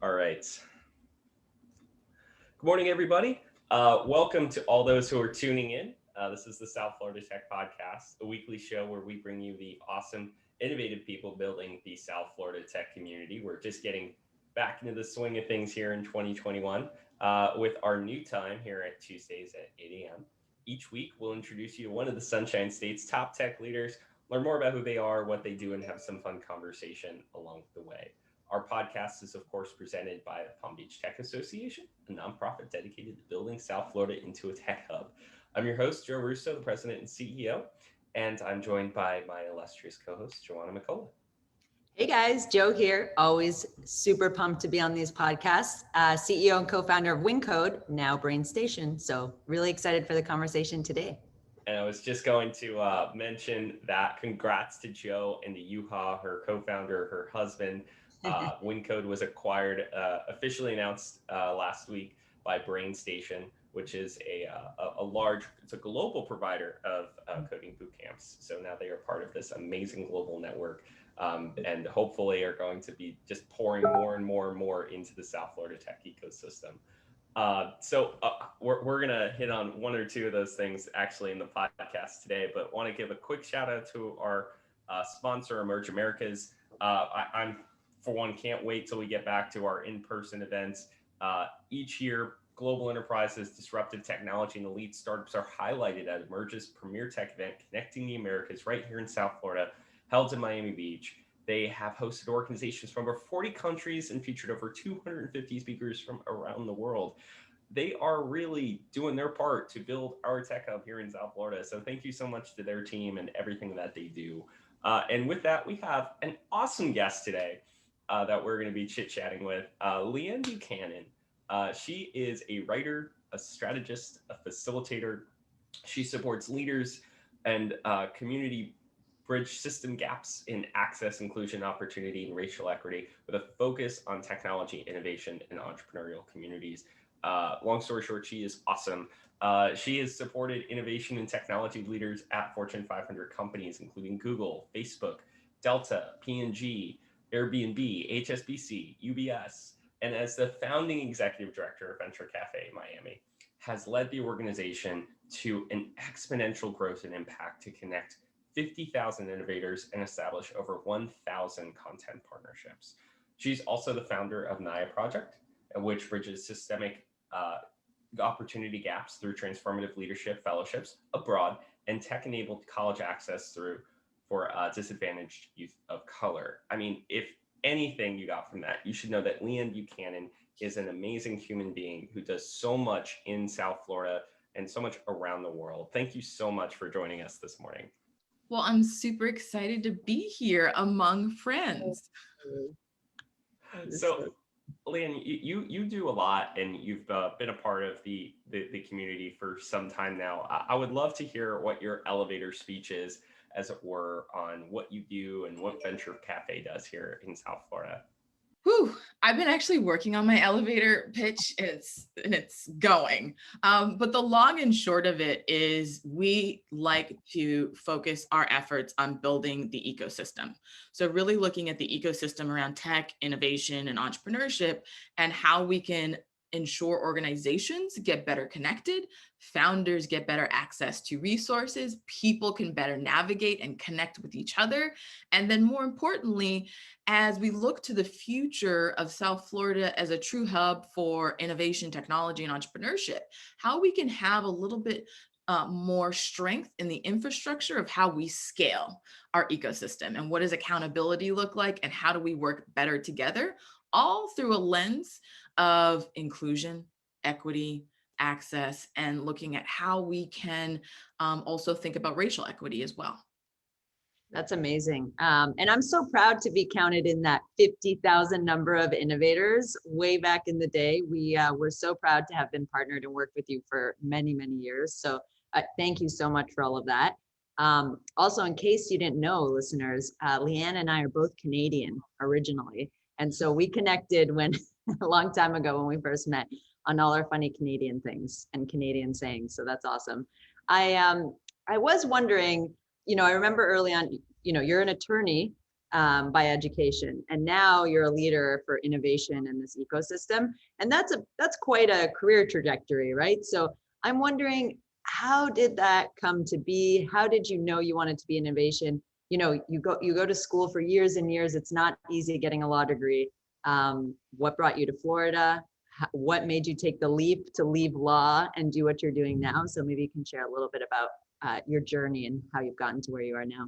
All right. Good morning, everybody. Welcome to all those who are tuning in. This is the South Florida Tech Podcast, a weekly show where we bring you the awesome, innovative people building the South Florida tech community. We're just getting back into the swing of things here in 2021 with our new time here at Tuesdays at 8 a.m. Each week, we'll introduce you to one of the Sunshine State's top tech leaders, learn more about who they are, what they do, and have some fun conversation along the way. Our podcast is, of course, presented by the Palm Beach Tech Association, a nonprofit dedicated to building South Florida into a tech hub. I'm your host, Joe Russo, the president and CEO, and I'm joined by my illustrious co-host, Joanna Mikkola. Hey guys, Joe here. Always super pumped to be on these podcasts. CEO and co-founder of Wyncode, now Brain Station. So really excited for the conversation today. And I was just going to mention that congrats to Joe and to Yuha, her co-founder, her husband. Wyncode was acquired, officially announced last week by Brain Station, which is it's a global provider of coding boot camps. So now they are part of this amazing global network, and hopefully are going to be just pouring more and more and more into the South Florida tech ecosystem. So we're going to hit on one or two of those things actually in the podcast today, but want to give a quick shout out to our sponsor, Emerge Americas. I'm for one, can't wait till we get back to our in-person events. Each year, global enterprises, disruptive technology, and elite startups are highlighted at Emerge's premier tech event, Connecting the Americas, right here in South Florida, held in Miami Beach. They have hosted organizations from over 40 countries and featured over 250 speakers from around the world. They are really doing their part to build our tech hub here in South Florida. So thank you so much to their team and everything that they do. And with that, we have an awesome guest today that we're going to be chit-chatting with, Leigh Buchanan. She is a writer, a strategist, a facilitator. She supports leaders and community bridge system gaps in access, inclusion, opportunity, and racial equity with a focus on technology, innovation, and entrepreneurial communities. Long story short, she is awesome. She has supported innovation and technology leaders at Fortune 500 companies, including Google, Facebook, Delta, P&G, Airbnb, HSBC, UBS, and as the founding executive director of Venture Cafe Miami, has led the organization to an exponential growth and impact to connect 50,000 innovators and establish over 1,000 content partnerships. She's also the founder of Naya Project, which bridges systemic opportunity gaps through transformative leadership fellowships abroad and tech-enabled college access for disadvantaged youth of color. I mean, if anything you got from that, you should know that Leigh Buchanan is an amazing human being who does so much in South Florida and so much around the world. Thank you so much for joining us this morning. Well, I'm super excited to be here among friends. So, Leigh, you do a lot, and you've been a part of the community for some time now. I would love to hear what your elevator speech is, as it were, on what you do and what Venture Cafe does here in South Florida. Whew, I've been actually working on my elevator pitch, and it's going. But the long and short of it is we like to focus our efforts on building the ecosystem. So really looking at the ecosystem around tech, innovation, and entrepreneurship, and how we can ensure organizations get better connected, founders get better access to resources, people can better navigate and connect with each other. And then more importantly, as we look to the future of South Florida as a true hub for innovation, technology, and entrepreneurship, how we can have a little bit more strength in the infrastructure of how we scale our ecosystem, and what does accountability look like, and how do we work better together, all through a lens of inclusion, equity, access, and looking at how we can also think about racial equity as well. That's amazing. And I'm so proud to be counted in that 50,000 number of innovators way back in the day. We're so proud to have been partnered and worked with you for many, many years. So thank you so much for all of that. Also, in case you didn't know, listeners, Leigh and I are both Canadian originally. And so we connected when a long time ago when we first met on all our funny Canadian things and Canadian sayings. So that's awesome. I was wondering, I remember early on, you're an attorney, by education. And now you're a leader for innovation in this ecosystem. And that's quite a career trajectory, right? So I'm wondering, how did that come to be? How did you know you wanted to be in innovation? You know, you go to school for years and years. It's not easy getting a law degree. What brought you to Florida? What made you take the leap to leave law and do what you're doing now? So maybe you can share a little bit about your journey and how you've gotten to where you are now.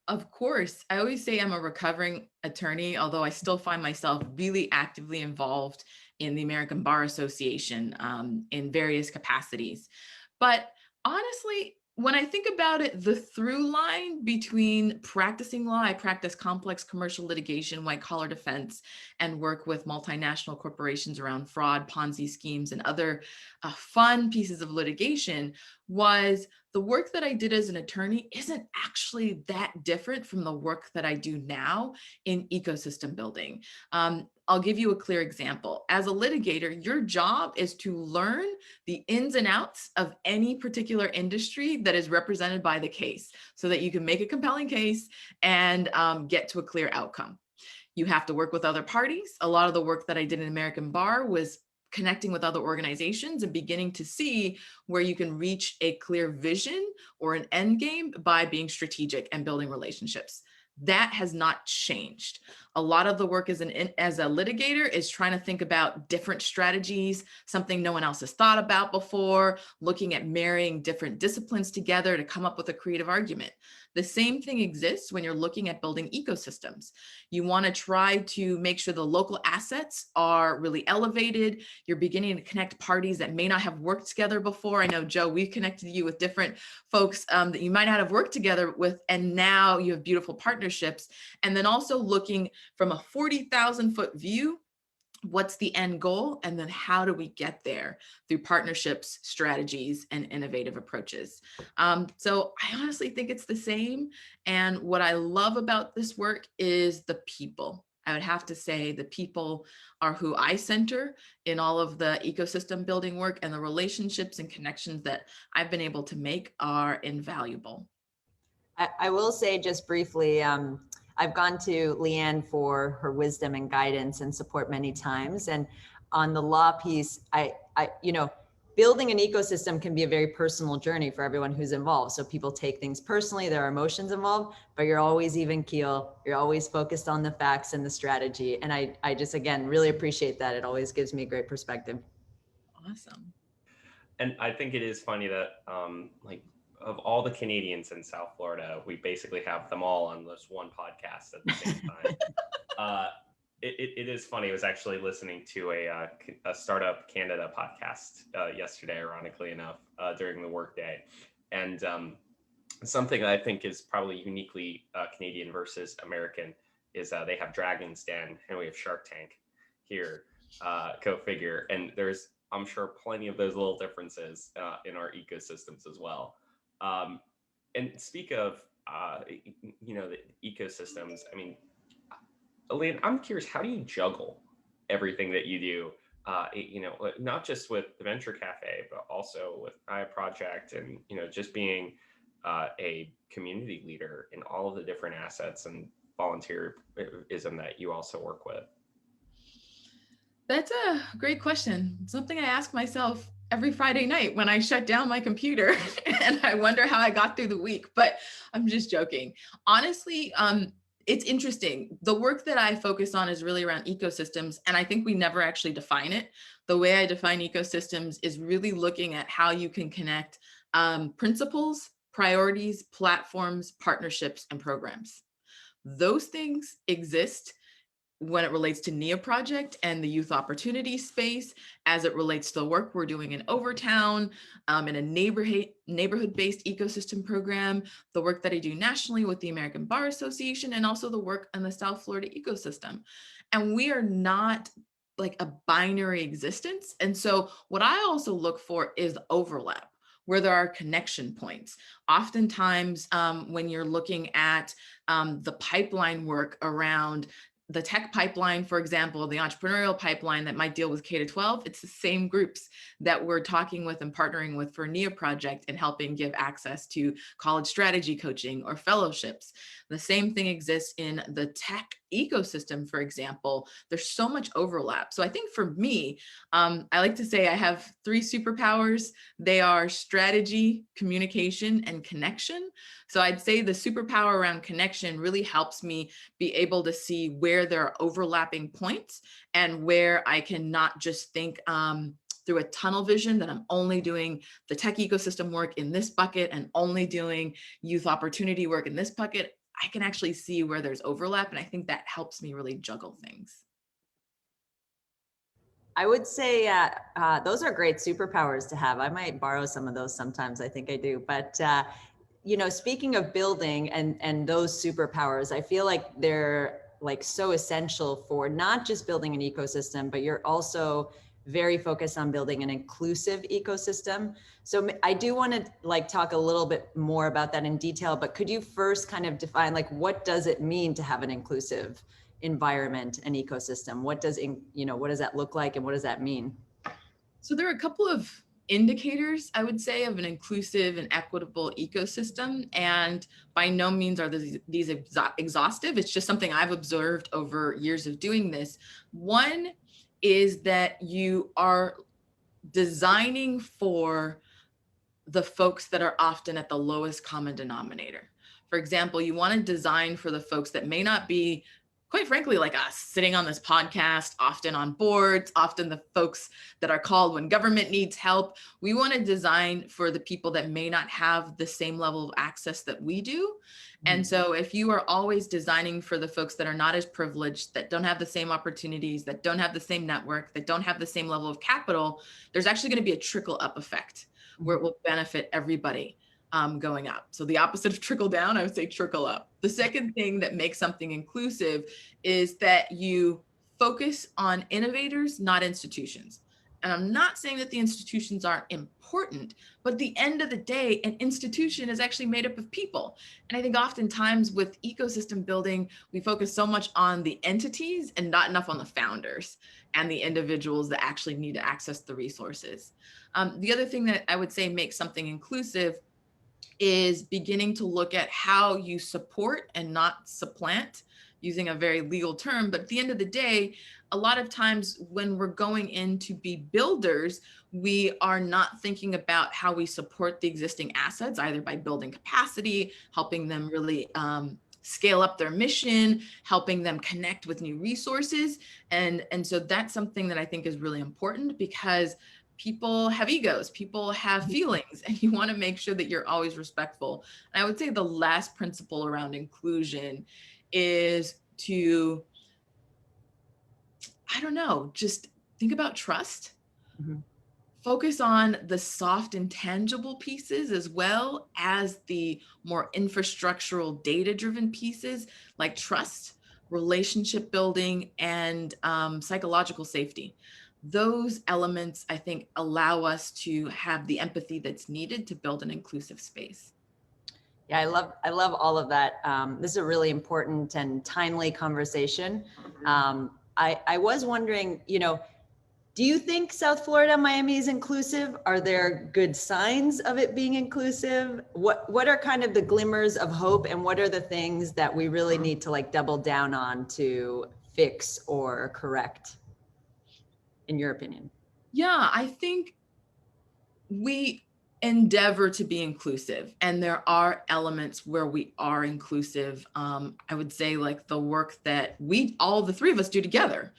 Of course. I always say I'm a recovering attorney, although I still find myself really actively involved in the American Bar Association in various capacities. But honestly, when I think about it, the through line between practicing law, I practice complex commercial litigation, white collar defense, and work with multinational corporations around fraud, Ponzi schemes, and other fun pieces of litigation, was the work that I did as an attorney isn't actually that different from the work that I do now in ecosystem building. I'll give you a clear example. As a litigator, your job is to learn the ins and outs of any particular industry that is represented by the case so that you can make a compelling case and get to a clear outcome. You have to work with other parties. A lot of the work that I did in American Bar was connecting with other organizations and beginning to see where you can reach a clear vision or an end game by being strategic and building relationships. That has not changed. A lot of the work as a litigator is trying to think about different strategies, something no one else has thought about before, looking at marrying different disciplines together to come up with a creative argument. The same thing exists when you're looking at building ecosystems. You want to try to make sure the local assets are really elevated. You're beginning to connect parties that may not have worked together before. I know, Joe, we've connected you with different folks that you might not have worked together with, and now you have beautiful partnerships. And then also looking from a 40,000-foot view, what's the end goal? And then how do we get there through partnerships, strategies, and innovative approaches? So I honestly think it's the same. And what I love about this work is the people. I would have to say the people are who I center in all of the ecosystem building work, and the relationships and connections that I've been able to make are invaluable. I will say just briefly, I've gone to Leanne for her wisdom and guidance and support many times. And on the law piece, building an ecosystem can be a very personal journey for everyone who's involved. So people take things personally, there are emotions involved, but you're always even keel. You're always focused on the facts and the strategy. And I just, again, really appreciate that. It always gives me great perspective. Awesome. And I think it is funny that of all the Canadians in South Florida, we basically have them all on this one podcast at the same time. It is funny. I was actually listening to a Startup Canada podcast yesterday, ironically enough, during the workday. And something that I think is probably uniquely Canadian versus American is they have Dragon's Den and we have Shark Tank here, co-figure. And there's, I'm sure, plenty of those little differences in our ecosystems as well. And speak of, the ecosystems, I mean, Elaine, I'm curious, how do you juggle everything that you do? Not just with the Venture Cafe, but also with Aire Project, and just being a community leader in all of the different assets and volunteerism that you also work with. That's a great question. Something I ask myself every Friday night when I shut down my computer and I wonder how I got through the week, but I'm just joking. Honestly, it's interesting. The work that I focus on is really around ecosystems, and I think we never actually define it. The way I define ecosystems is really looking at how you can connect principles, priorities, platforms, partnerships, and programs. Those things exist when it relates to NEA Project and the youth opportunity space, as it relates to the work we're doing in Overtown, in a neighborhood-based ecosystem program, the work that I do nationally with the American Bar Association, and also the work in the South Florida ecosystem. And we are not like a binary existence. And so what I also look for is overlap, where there are connection points. Oftentimes, when you're looking at the pipeline work around the tech pipeline, for example, the entrepreneurial pipeline that might deal with K to 12, it's the same groups that we're talking with and partnering with for NEA project and helping give access to college strategy coaching or fellowships. The same thing exists in the tech ecosystem, for example. There's so much overlap. So I think for me, I like to say I have 3 superpowers. They are strategy, communication, and connection. So I'd say the superpower around connection really helps me be able to see where there are overlapping points and where I can not just think through a tunnel vision that I'm only doing the tech ecosystem work in this bucket and only doing youth opportunity work in this bucket. I can actually see where there's overlap. And I think that helps me really juggle things. I would say those are great superpowers to have. I might borrow some of those sometimes. I think I do. But you know, speaking of building and those superpowers, I feel like they're like so essential for not just building an ecosystem, but you're also very focused on building an inclusive ecosystem. So I do want to like talk a little bit more about that in detail, but could you first kind of define like what does it mean to have an inclusive environment and ecosystem? What does what does that look like and what does that mean? So there are a couple of indicators, I would say, of an inclusive and equitable ecosystem. And by no means are these exhaustive. It's just something I've observed over years of doing this. One is that you are designing for the folks that are often at the lowest common denominator. For example, you want to design for the folks that may not be, quite frankly, like us, sitting on this podcast, often on boards, often the folks that are called when government needs help. We want to design for the people that may not have the same level of access that we do. And so if you are always designing for the folks that are not as privileged, that don't have the same opportunities, that don't have the same network, that don't have the same level of capital, there's actually going to be a trickle up effect where it will benefit everybody going up. So the opposite of trickle down, I would say trickle up. The second thing that makes something inclusive is that you focus on innovators, not institutions. And I'm not saying that the institutions aren't important, but at the end of the day, an institution is actually made up of people. And I think oftentimes with ecosystem building, we focus so much on the entities and not enough on the founders and the individuals that actually need to access the resources. The other thing that I would say makes something inclusive is beginning to look at how you support and not supplant, using a very legal term. But at the end of the day, a lot of times when we're going in to be builders, we are not thinking about how we support the existing assets, either by building capacity, helping them really scale up their mission, helping them connect with new resources. And so that's something that I think is really important, because people have egos, people have feelings, and you want to make sure that you're always respectful. And I would say the last principle around inclusion is to, I don't know, just think about trust. Focus on the soft intangible pieces as well as the more infrastructural data-driven pieces like trust, relationship building, and psychological safety. Those elements, I think, allow us to have the empathy that's needed to build an inclusive space. Yeah, I love all of that. This is a really important and timely conversation. I was wondering, do you think South Florida, Miami is inclusive? Are there good signs of it being inclusive? What are kind of the glimmers of hope, and what are the things that we really need to like double down on to fix or correct, in your opinion? Yeah, I think we endeavor to be inclusive, and there are elements where we are inclusive. I would say like the work that all the 3 of us do together.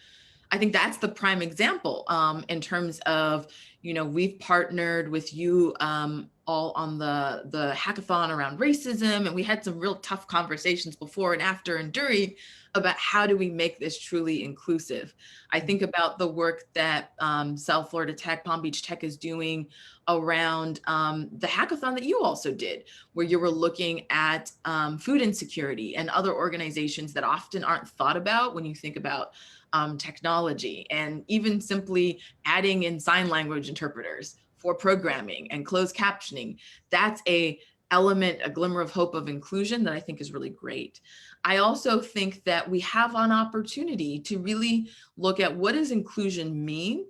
I think that's the prime example in terms of, we've partnered with you all on the hackathon around racism, and we had some real tough conversations before and after and during about how do we make this truly inclusive. I think about the work that South Florida Tech, Palm Beach Tech is doing around the hackathon that you also did, where you were looking at food insecurity and other organizations that often aren't thought about when you think about technology, and even simply adding in sign language interpreters for programming and closed captioning. That's a glimmer of hope of inclusion that I think is really great. I also think that we have an opportunity to really look at what does inclusion mean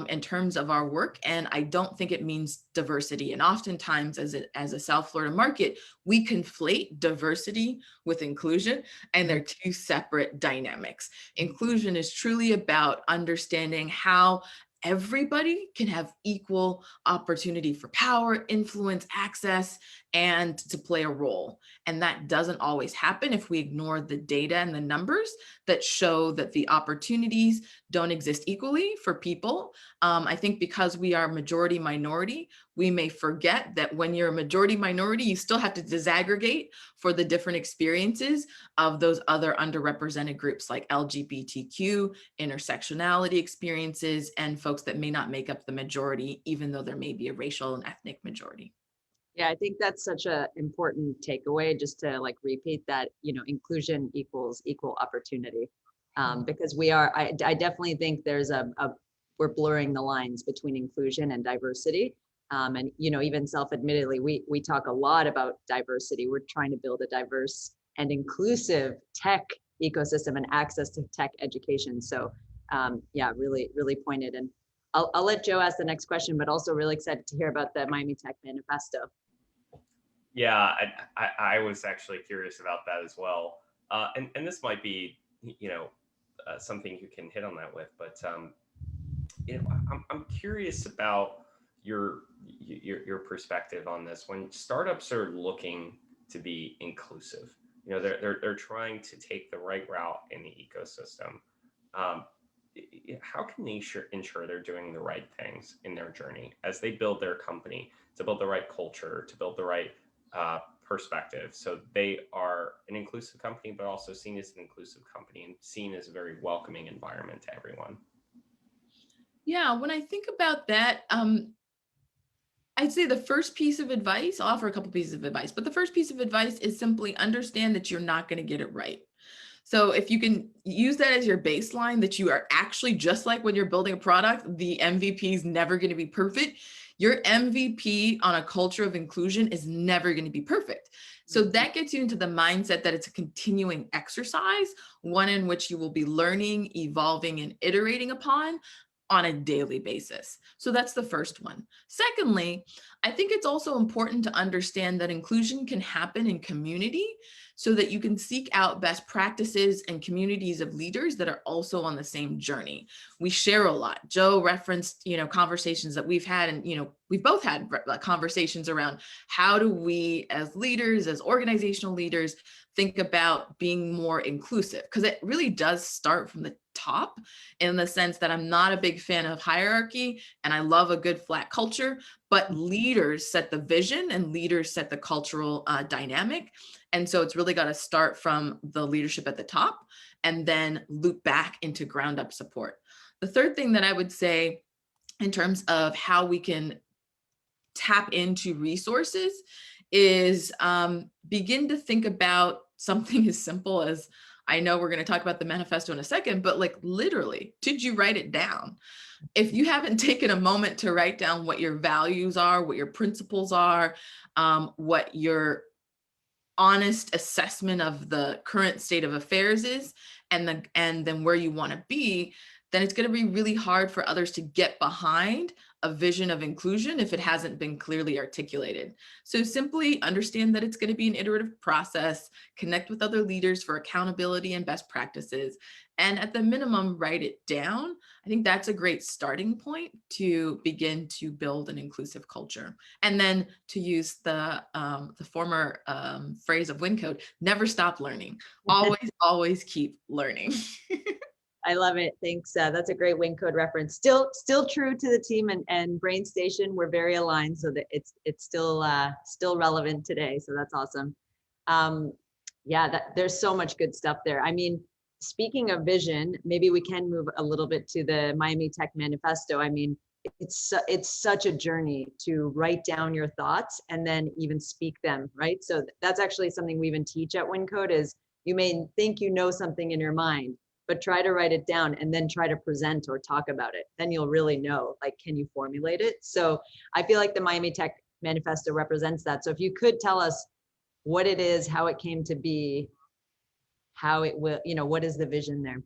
in terms of our work. And I don't think it means diversity. And oftentimes as a South Florida market, we conflate diversity with inclusion, and they're two separate dynamics. Inclusion is truly about understanding how everybody can have equal opportunity for power, influence, access, and to play a role. And that doesn't always happen if we ignore the data and the numbers that show that the opportunities don't exist equally for people. I think because we are majority minority, we may forget that when you're a majority minority, you still have to disaggregate for the different experiences of those other underrepresented groups like LGBTQ, intersectionality experiences, and folks that may not make up the majority, even though there may be a racial and ethnic majority. Yeah, I think that's such a important takeaway, just to like repeat that, inclusion equals equal opportunity. Because I definitely think there's we're blurring the lines between inclusion and diversity. And, even self-admittedly, we talk a lot about diversity. We're trying to build a diverse and inclusive tech ecosystem and access to tech education. So yeah, really, really pointed. And I'll let Joe ask the next question, but also really excited to hear about the Miami Tech Manifesto. Yeah, I was actually curious about that as well. And this might be, something you can hit on that with, but I'm curious about your perspective on this. When startups are looking to be inclusive, they're trying to take the right route in the ecosystem. How can they ensure they're doing the right things in their journey as they build their company, to build the right culture, to build the right perspective, so they are an inclusive company, but also seen as an inclusive company and seen as a very welcoming environment to everyone? Yeah, when I think about that, I'd say the first piece of advice, I'll offer a couple pieces of advice, but the first piece of advice is simply understand that you're not going to get it right. So if you can use that as your baseline, that you are actually, just like when you're building a product, the MVP is never going to be perfect. Your MVP on a culture of inclusion is never going to be perfect. So that gets you into the mindset that it's a continuing exercise, one in which you will be learning, evolving, and iterating upon on a daily basis. So that's the first one. Secondly, I think it's also important to understand that inclusion can happen in community, so that you can seek out best practices and communities of leaders that are also on the same journey. We share a lot. Joe referenced, conversations that we've had, and, we've both had conversations around how do we as leaders, as organizational leaders, think about being more inclusive, because it really does start from the top, in the sense that I'm not a big fan of hierarchy and I love a good flat culture, but leaders set the vision and leaders set the cultural dynamic. And so it's really got to start from the leadership at the top and then loop back into ground up support. The third thing that I would say in terms of how we can tap into resources is begin to think about something as simple as, I know we're going to talk about the manifesto in a second, but like literally, did you write it down? If you haven't taken a moment to write down what your values are, what your principles are, what your honest assessment of the current state of affairs is, and then where you want to be, then it's going to be really hard for others to get behind a vision of inclusion if it hasn't been clearly articulated. So simply understand that it's going to be an iterative process, connect with other leaders for accountability and best practices, and at the minimum, write it down. I think that's a great starting point to begin to build an inclusive culture. And then, to use the former phrase of Wyncode, never stop learning. Always keep learning. I love it. Thanks. That's a great Wyncode reference. Still true to the team and Brain Station. We're very aligned, so that it's still relevant today. So that's awesome. Yeah, there's so much good stuff there. I mean, speaking of vision, maybe we can move a little bit to the Miami Tech Manifesto. I mean, it's such a journey to write down your thoughts and then even speak them, right? So that's actually something we even teach at Wyncode, is you may think you know something in your mind, but try to write it down and then try to present or talk about it. Then you'll really know, like, can you formulate it? So I feel like the Miami Tech Manifesto represents that. So if you could tell us what it is, how it came to be, how it will, what is the vision there?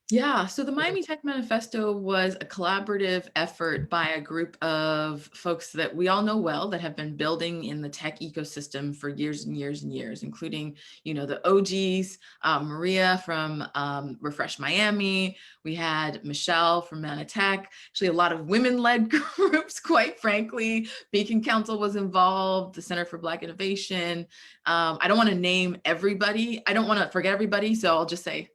Yeah, so the Miami Tech Manifesto was a collaborative effort by a group of folks that we all know well that have been building in the tech ecosystem for years and years and years, including, the OGs, Maria from Refresh Miami. We had Michelle from Manitech, actually a lot of women-led groups, quite frankly. Beacon Council was involved, the Center for Black Innovation. I don't want to name everybody. I don't want to forget everybody, so I'll just say,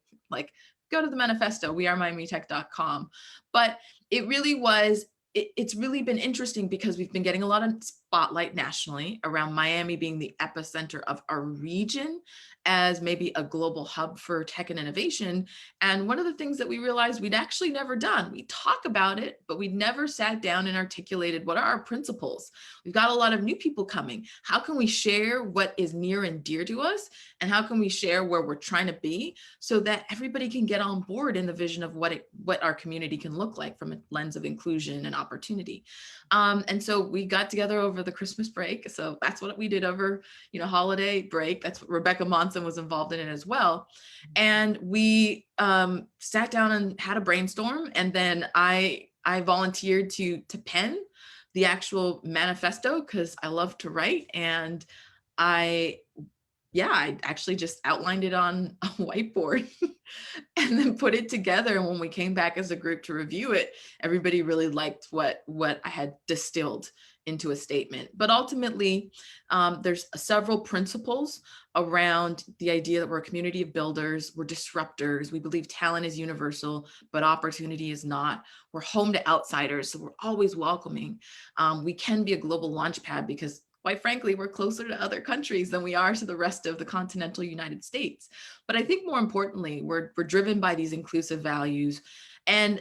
go to the manifesto, wearemiamitech.com. But it really was, it's really been interesting because we've been getting a lot of spotlight nationally around Miami being the epicenter of our region as maybe a global hub for tech and innovation. And one of the things that we realized we'd actually never done, we talk about it, but we never sat down and articulated what are our principles. We've got a lot of new people coming. How can we share what is near and dear to us? And how can we share where we're trying to be so that everybody can get on board in the vision of what our community can look like from a lens of inclusion and opportunity. And so we got together over the Christmas break. So that's what we did over, holiday break. That's what Rebecca Monson was involved in it as well. And we sat down and had a brainstorm. And then I volunteered to pen the actual manifesto because I love to write. And I actually just outlined it on a whiteboard and then put it together. And when we came back as a group to review it, everybody really liked what I had distilled into a statement. But ultimately, there's several principles around the idea that we're a community of builders, we're disruptors, we believe talent is universal, but opportunity is not. We're home to outsiders, so we're always welcoming. We can be a global launch pad because quite frankly, we're closer to other countries than we are to the rest of the continental United States. But I think more importantly, we're driven by these inclusive values. And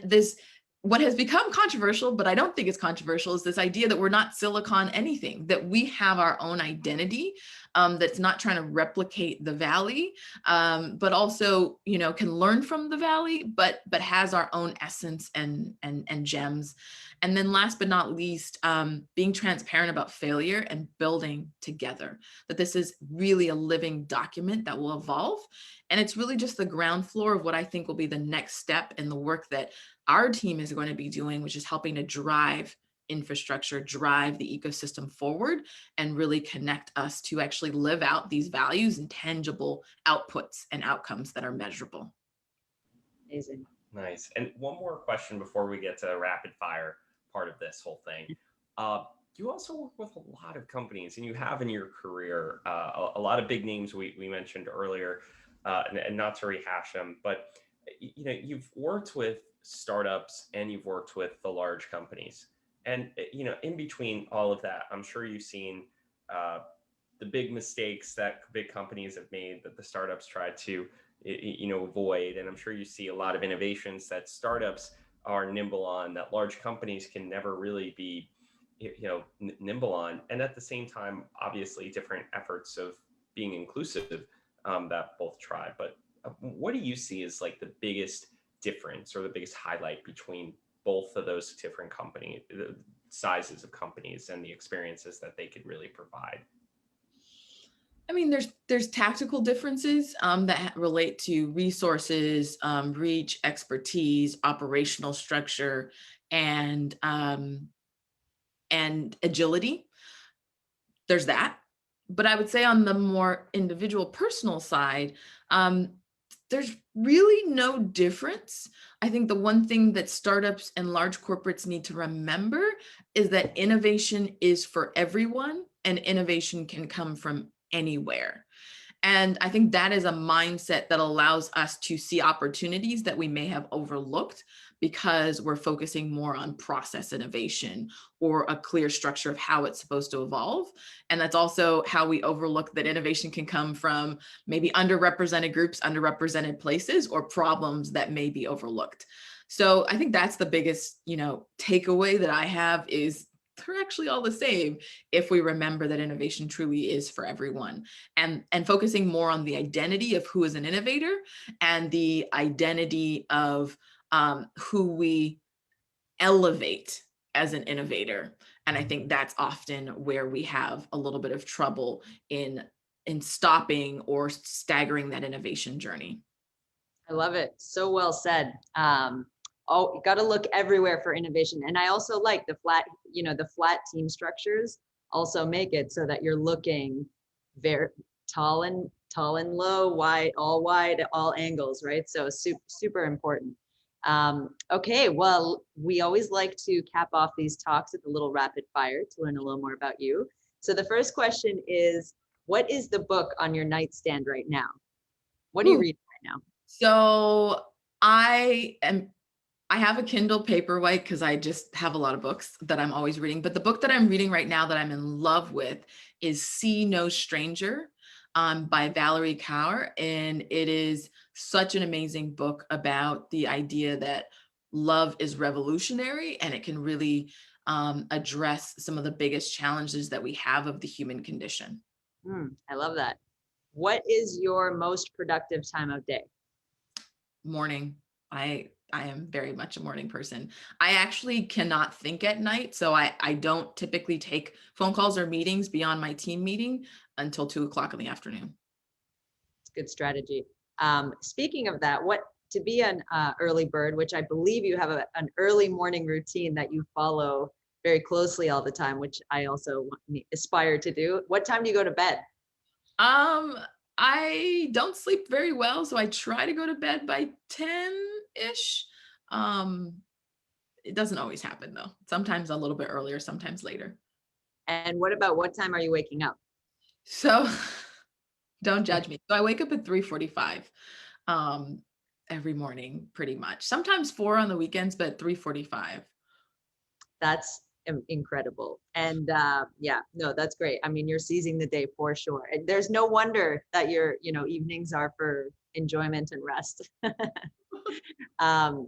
what has become controversial, but I don't think it's controversial, is this idea that we're not Silicon anything, that we have our own identity that's not trying to replicate the Valley, but also, can learn from the Valley, but has our own essence and gems. And then last but not least, being transparent about failure and building together, that this is really a living document that will evolve. And it's really just the ground floor of what I think will be the next step in the work that our team is going to be doing, which is helping to drive infrastructure, drive the ecosystem forward, and really connect us to actually live out these values and tangible outputs and outcomes that are measurable. Amazing. Nice. And one more question before we get to rapid fire part of this whole thing. You also work with a lot of companies, and you have in your career a lot of big names we mentioned earlier, and not to rehash them, but you've worked with startups and you've worked with the large companies, and in between all of that, I'm sure you've seen the big mistakes that big companies have made that the startups try to avoid, and I'm sure you see a lot of innovations that startups are nimble on that large companies can never really be nimble on. And at the same time, obviously different efforts of being inclusive that both try. But what do you see as like the biggest difference or the biggest highlight between both of those different company sizes of companies and the experiences that they could really provide? I mean, there's tactical differences that relate to resources, reach, expertise, operational structure, and agility. There's that. But I would say on the more individual personal side, there's really no difference. I think the one thing that startups and large corporates need to remember is that innovation is for everyone, and innovation can come from anywhere. And I think that is a mindset that allows us to see opportunities that we may have overlooked because we're focusing more on process innovation or a clear structure of how it's supposed to evolve. And that's also how we overlook that innovation can come from maybe underrepresented groups, underrepresented places, or problems that may be overlooked. So I think that's the biggest, takeaway that I have is they're actually all the same if we remember that innovation truly is for everyone, and focusing more on the identity of who is an innovator and the identity of who we elevate as an innovator. And I think that's often where we have a little bit of trouble in in stopping or staggering that innovation journey. I love it. So well said. Oh, got to look everywhere for innovation. And I also like the flat, the flat team structures also make it so that you're looking very tall and low, wide, all angles, right? So super important. Okay, well, we always like to cap off these talks with a little rapid fire to learn a little more about you. So the first question is, what is the book on your nightstand right now? What are you reading right now? So I have a Kindle Paperwhite because I just have a lot of books that I'm always reading. But the book that I'm reading right now that I'm in love with is See No Stranger by Valerie Kaur. And it is such an amazing book about the idea that love is revolutionary and it can really address some of the biggest challenges that we have of the human condition. I love that. What is your most productive time of day? Morning. I am very much a morning person. I actually cannot think at night. So I don't typically take phone calls or meetings beyond my team meeting until 2 o'clock in the afternoon. It's a good strategy. Speaking of that, to be an early bird, which I believe you have an early morning routine that you follow very closely all the time, which I also aspire to do. What time do you go to bed? I don't sleep very well, so I try to go to bed by 10-ish. It doesn't always happen though. Sometimes a little bit earlier, sometimes later. And what time are you waking up? So don't judge me. So I wake up at 3:45 every morning, pretty much. Sometimes 4 on the weekends, but 3:45. That's incredible. And yeah, no, that's great. I mean, you're seizing the day for sure. And there's no wonder that your, evenings are for enjoyment and rest.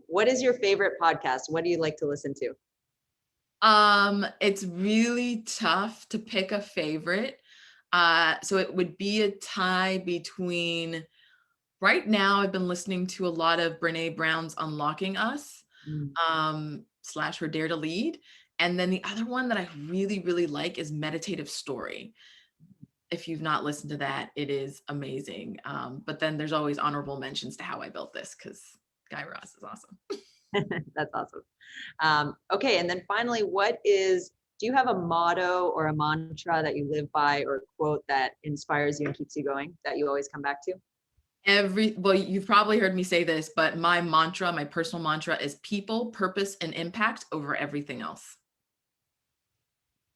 What is your favorite podcast? What do you like to listen to? It's really tough to pick a favorite. So it would be a tie between, right now I've been listening to a lot of Brené Brown's Unlocking Us, / her Dare to Lead. And then the other one that I really, really like is Meditative Story. If you've not listened to that, it is amazing. But then there's always honorable mentions to How I Built This because Guy Raz is awesome. That's awesome. Okay, and then finally, do you have a motto or a mantra that you live by or a quote that inspires you and keeps you going that you always come back to? Well, you've probably heard me say this, but my personal mantra is people, purpose, and impact over everything else.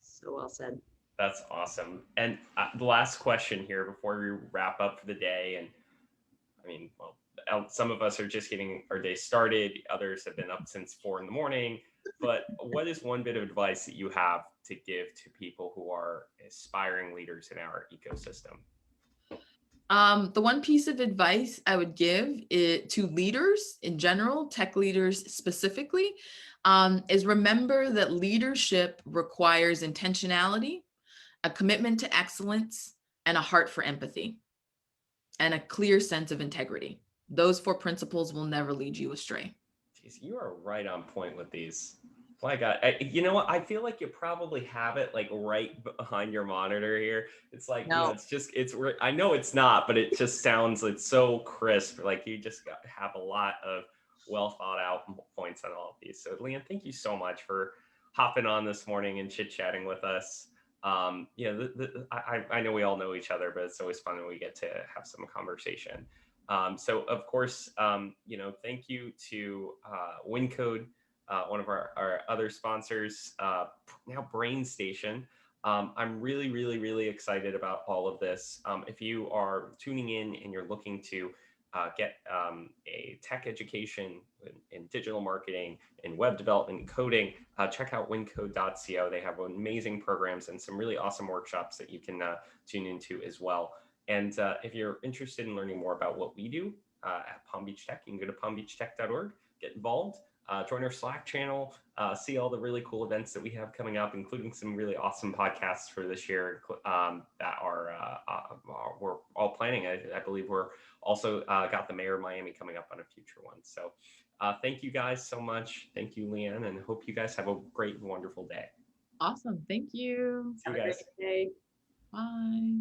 So well said. That's awesome. And the last question here before we wrap up for the day. And I mean, well, some of us are just getting our day started. Others have been up since 4 a.m. But what is one bit of advice that you have to give to people who are aspiring leaders in our ecosystem? The one piece of advice I would give to leaders in general, tech leaders specifically, is remember that leadership requires intentionality, a commitment to excellence, and a heart for empathy, and a clear sense of integrity. Those 4 principles will never lead you astray. Jeez, you are right on point with these. My God, you know what? I feel like you probably have it like right behind your monitor here. It's like, No. I know it's not, but it just sounds, it's so crisp. Like you just have a lot of well thought out points on all of these. So Leigh, thank you so much for hopping on this morning and chit chatting with us. I know we all know each other, but it's always fun when we get to have some conversation. So of course, thank you to Wyncode, one of our other sponsors, now Brain Station. I'm really, really, really excited about all of this. If you are tuning in and you're looking to get a tech education in digital marketing, in web development, coding, check out wyncode.co. They have amazing programs and some really awesome workshops that you can tune into as well. And if you're interested in learning more about what we do at Palm Beach Tech, you can go to palmbeachtech.org, get involved. Join our Slack channel, see all the really cool events that we have coming up, including some really awesome podcasts for this year that we're all planning. I believe we're also got the Mayor of Miami coming up on a future one. So thank you guys so much. Thank you, Leigh, and hope you guys have a great, wonderful day. Awesome. Thank you. See you guys. Have a great day. Bye.